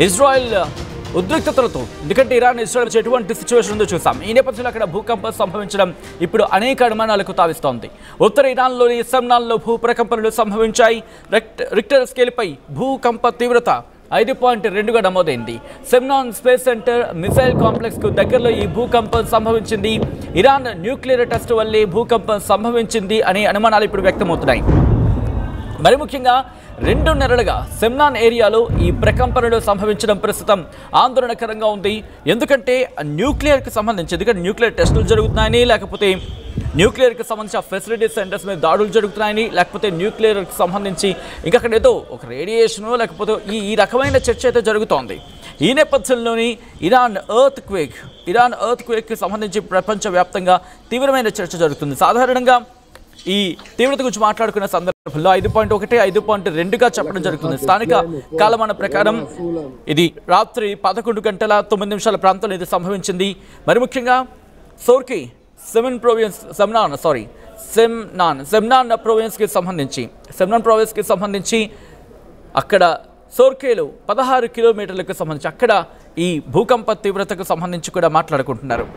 Israel ఉద్రిక్తతలతో ఎందుకంటే Iran Israel ఎటువంటి situation ఉందో చూసాం. ఈ నేపథ్యంలో అక్కడ భూకంపం సంభవించడం ఇప్పుడు అనేక అనుమానాలకు తావిస్తోంది. ఉత్తర ఇరాన్లోని సెమ్నాన్లో భూప్రకంపనలు సంభవించాయి. రిక్టర్ స్కేల్పై భూకంప తీవ్రత 5.2గా నమోదైంది. సెమ్నాన్ స్పేస్ సెంటర్ మిసైల్ కాంప్లెక్స్కు దగ్గరలో ఈ భూకంపం సంభవించింది. ఇరాన్ న్యూక్లియర్ టెస్ట్ వల్లే భూకంపం సంభవించింది అనే అనుమానాలు ఇప్పుడు వ్యక్తమవుతున్నాయి. మరి ముఖ్యంగా 2 నెలలుగా సెమ్నాన్ ఏరియాలో ఈ ప్రకంపనలు సంభవించడం ప్రస్తుతం ఆందోళనకరంగా ఉంది. ఎందుకంటే న్యూక్లియర్కి సంబంధించి ఎందుకంటే న్యూక్లియర్ టెస్టులు జరుగుతున్నాయని, లేకపోతే న్యూక్లియర్కి సంబంధించిన ఫెసిలిటీ సెంటర్స్ మీద దాడులు జరుగుతున్నాయని, లేకపోతే న్యూక్లియర్కి సంబంధించి ఇంకా అక్కడ ఏదో ఒక రేడియేషను లేకపోతే ఈ రకమైన చర్చ అయితే జరుగుతోంది. ఈ నేపథ్యంలోని ఇరాన్ ఎర్త్ క్వేక్కి సంబంధించి ప్రపంచవ్యాప్తంగా తీవ్రమైన చర్చ జరుగుతుంది. సాధారణంగా ఈ తీవ్రత గురించి మాట్లాడుకున్న సందర్భంలో 5.1, 5.2గా చెప్పడం జరుగుతుంది. స్థానిక కాలమాన ప్రకారం ఇది రాత్రి 11 గంటల 9 నిమిషాల ప్రాంతంలో ఇది సంభవించింది. మరి ముఖ్యంగా సోర్కి సెమ్నాన్ ప్రోవిన్స్కి సంబంధించి అక్కడ సోర్కేలో 16 కిలోమీటర్లకు సంబంధించి అక్కడ ఈ భూకంప తీవ్రతకు సంబంధించి కూడా మాట్లాడుకుంటున్నారు.